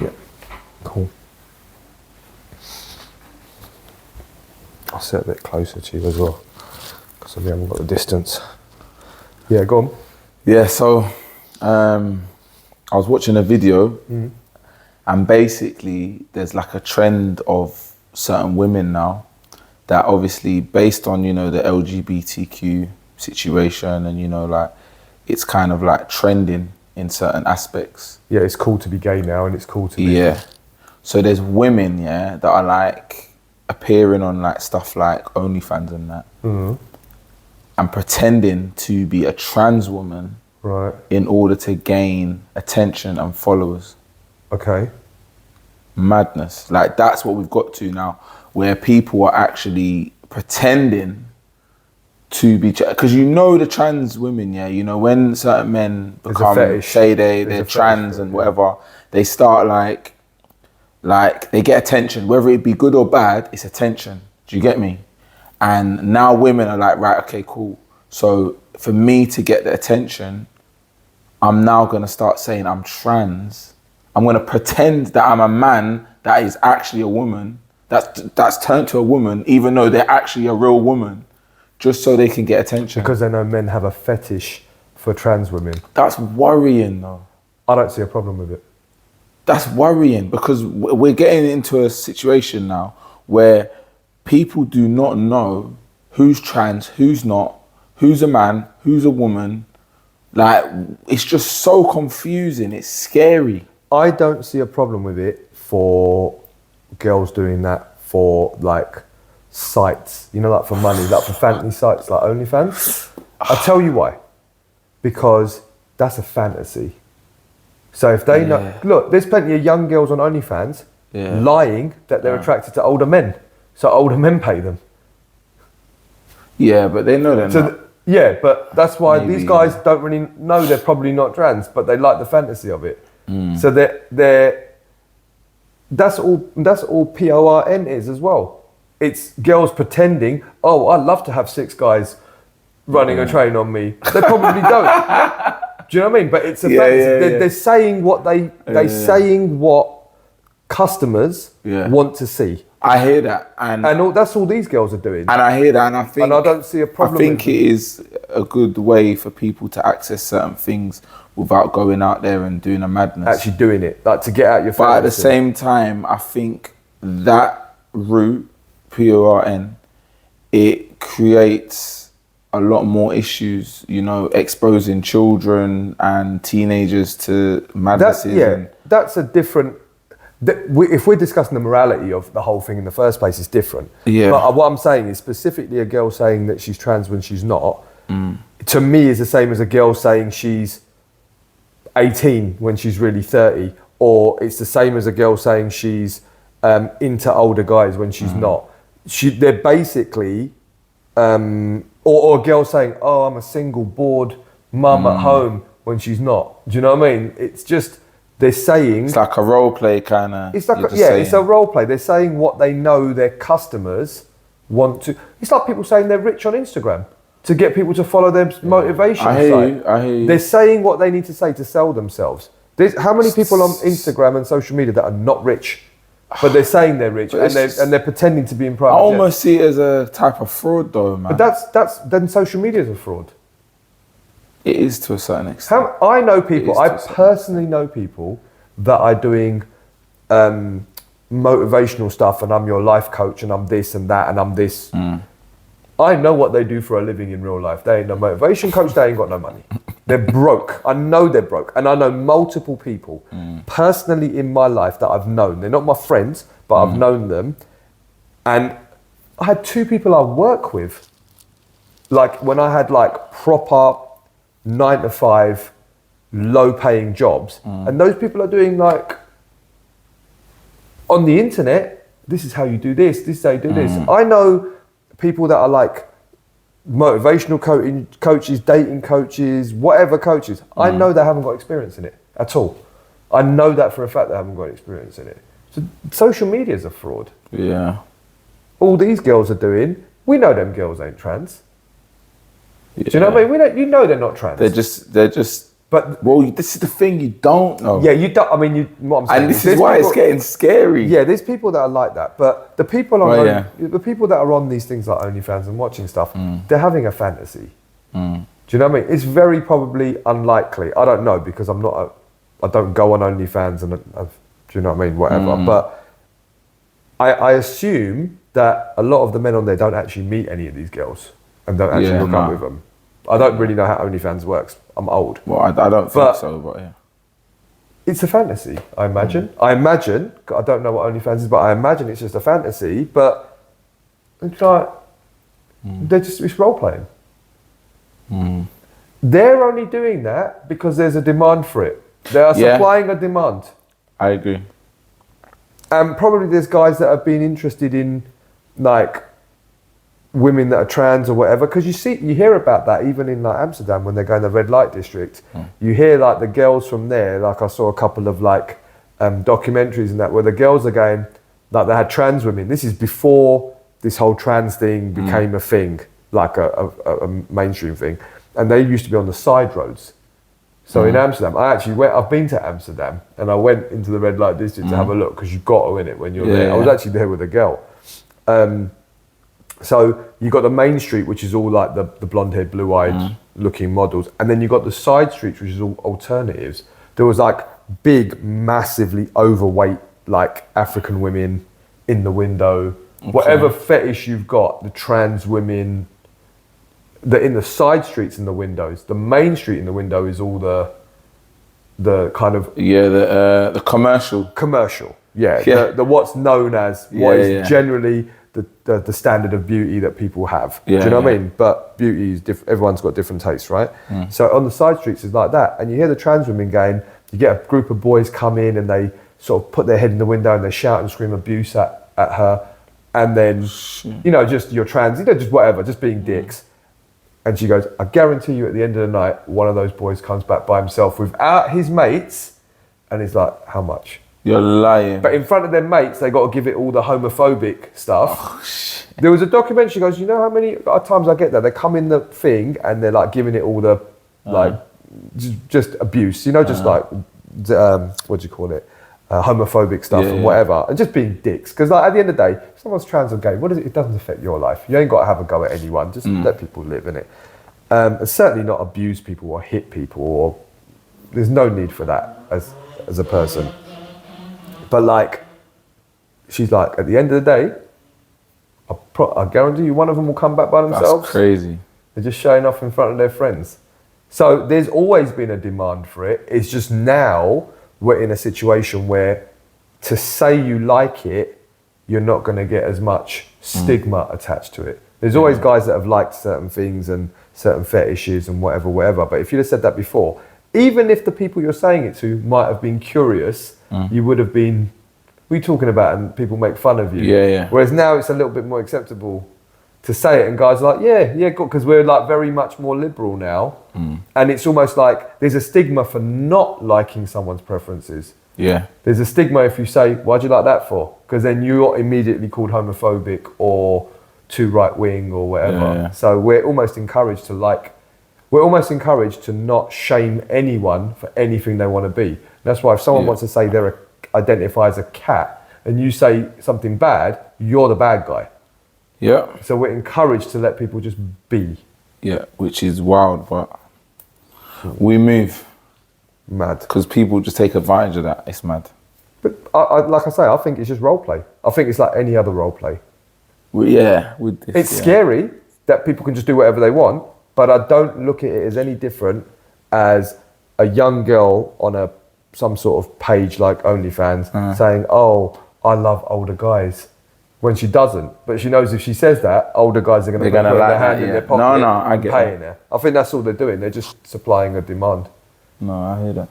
Yeah. Cool. I'll sit a bit closer to you as well, because we haven't got the distance. Yeah, go on. Yeah, so I was watching a video, and basically there's like a trend of certain women now that obviously based on, you know, the LGBTQ situation and, you know, like it's kind of like trending in certain aspects. Yeah, it's cool to be gay now, and it's cool to be... Yeah. So there's women, yeah, that are like appearing on like stuff like OnlyFans and that, and pretending to be a trans woman, Right. in order to gain attention and followers. Okay. Madness. Like that's what we've got to now, where people are actually pretending to be, because you know the trans women, yeah, you know when certain men become, say they're trans and whatever, they start like they get attention, whether it be good or bad, it's attention. Do you get me? And now women are like, right, okay, cool. So for me to get the attention, I'm now gonna start saying I'm trans. I'm gonna pretend that I'm a man that is actually a woman, that's turned to a woman, even though they're actually a real woman, just so they can get attention. Because they know men have a fetish for trans women. That's worrying though. I don't see a problem with it. That's worrying, because we're getting into a situation now where people do not know who's trans, who's not, who's a man, who's a woman. Like, it's just so confusing. It's scary. I don't see a problem with it for girls doing that for like sites, you know, like for money, like for fantasy sites like OnlyFans. I'll tell you why. Because that's a fantasy. So if they know, look, there's plenty of young girls on OnlyFans lying that they're attracted to older men. So older men pay them. Yeah, but they know they're not. Yeah, but that's why these guys don't really know they're probably not trans, but they like the fantasy of it. So that's all PORN is as well. It's girls pretending, oh, I'd love to have 6 guys running a train on me. They probably don't. Do you know what I mean? But it's a fantasy. They're saying what they're saying what customers want to see. I hear that, and that's all these girls are doing. And I hear that, and I think, and I don't see a problem. I think it is a good way for people to access certain things without going out there and doing a madness. Actually doing it, like to get out your fantasy. But at the same time, I think that route, PORN, it creates a lot more issues, you know, exposing children and teenagers to madnesses. That's a different... If we're discussing the morality of the whole thing in the first place, it's different. Yeah. But what I'm saying is specifically a girl saying that she's trans when she's not, to me is the same as a girl saying she's 18 when she's really 30, or it's the same as a girl saying she's into older guys when she's not. They're basically, or a girl saying, oh, I'm a single, bored mum at home when she's not. Do you know what I mean? It's just... They're saying... It's like a role play kind of... It's like it's a role play. They're saying what they know their customers want to... It's like people saying they're rich on Instagram to get people to follow their motivation site. I hear you. They're saying what they need to say to sell themselves. How many people on Instagram and social media that are not rich, but they're saying they're rich and they're pretending to be in private I almost see it as a type of fraud though, man. But then social media is a fraud. It is to a certain extent. I know people, I personally know people that are doing motivational stuff, and I'm your life coach and I'm this and that and I'm this. I know what they do for a living in real life. They ain't no motivation coach, they ain't got no money. They're broke. I know they're broke. And I know multiple people personally in my life that I've known. They're not my friends, but I've known them. And I had 2 people I work with, like when I had like proper 9-to-5 low paying jobs, and those people are doing like on the internet, this is how you do this is how you do this. I know people that are like motivational coaches, dating coaches, whatever coaches. I know they haven't got experience in it at all. I know that for a fact they haven't got experience in it. So social media is a fraud. Yeah. All these girls are doing, we know them girls ain't trans. Do you know what I mean? You know they're not trans. They're just But Well, this is the thing, you don't know. yeah, you don't. I mean, what I'm saying. And this there's is why it's people- getting scary. Yeah, there's people that are like that, but the people on Well, the people that are on these things like OnlyFans and watching stuff, Mm. they're having a fantasy. Do you know what I mean? It's very probably unlikely. I don't know because I don't go on OnlyFans and do you know what I mean? Whatever. Mm. But I assume that a lot of the men on there don't actually meet any of these girls and don't actually Yeah, hook up no. with them. I don't really know how OnlyFans works. I'm old. Well, I don't But- think so, but yeah. It's a fantasy, I imagine. Mm. I don't know what OnlyFans is, but I imagine it's just a fantasy. But it's like, it's role playing. They're only doing that because there's a demand for it. They are Yeah. supplying a demand. I agree. And probably there's guys that have been interested in like women that are trans or whatever, because you hear about that even in like Amsterdam when they go in the red light district. You hear like the girls from there, like I saw a couple of like documentaries and that where the girls are going, like they had trans women. This is before this whole trans thing became a thing, like a mainstream thing. And they used to be on the side roads. So in Amsterdam, I've been to Amsterdam and I went into the red light district to have a look because you've got to in it when you're there. I was actually there with a girl. So you got the main street, which is all like the blonde haired, blue eyed looking models. And then you got the side streets, which is all alternatives. There was like big, massively overweight, like African women in the window. Okay. Whatever fetish you've got, the trans women, in the side streets in the windows. The main street in the window is all the kind of the commercial. Yeah, Yeah. the what's known as what is Yeah. generally the standard of beauty that people have. Yeah, Do you know what I yeah. mean? But beauty is different. Everyone's got different tastes, right? So on the side streets is like that, and you hear the trans women going. You get a group of boys come in and they sort of put their head in the window and they shout and scream abuse at her, and then just you're trans, just whatever, just being dicks. And she goes, I guarantee you at the end of the night, one of those boys comes back by himself without his mates, and he's like, how much? You're lying. But in front of their mates, they got to give it all the homophobic stuff. Oh, shit. There was a documentary, she goes, you know how many times I get that? They come in the thing and they're like giving it all the, like, just abuse, just like, what do you call it? Homophobic stuff and whatever, and just being dicks. Because like, at the end of the day, if someone's trans or gay, it doesn't affect your life. You ain't got to have a go at anyone. Just let people live in it. And certainly not abuse people or hit people, or there's no need for that as a person. But like, she's like, at the end of the day, I guarantee you one of them will come back by themselves. That's crazy. They're just showing off in front of their friends. So there's always been a demand for it. It's just now we're in a situation where to say you like it, you're not going to get as much stigma attached to it. There's always guys that have liked certain things and certain fetishes and whatever. But if you'd have said that before, even if the people you're saying it to might have been curious, you would have been, what are you talking about? And people make fun of you. Yeah. Whereas now it's a little bit more acceptable to say it, and guys are like, yeah, good, because we're like very much more liberal now, and it's almost like there's a stigma for not liking someone's preferences. Yeah. There's a stigma if you say, why'd you like that for? Because then you're immediately called homophobic or too right wing or whatever. Yeah. So we're almost encouraged to not shame anyone for anything they want to be. That's why if someone wants to say they identify as a cat and you say something bad, you're the bad guy. Yeah. So we're encouraged to let people just be. Yeah, which is wild, but we move Mad. because people just take advantage of that. It's mad. But like I say, I think it's just role play. I think it's like any other role play. With this, It's scary that people can just do whatever they want, but I don't look at it as any different as a young girl on some sort of page like OnlyFans saying, oh, I love older guys. When she doesn't, but she knows if she says that, older guys are going to put gonna their like hand that, in their yeah. pocket No, I and get paying her. I think that's all they're doing. They're just supplying a demand. No, I hear that.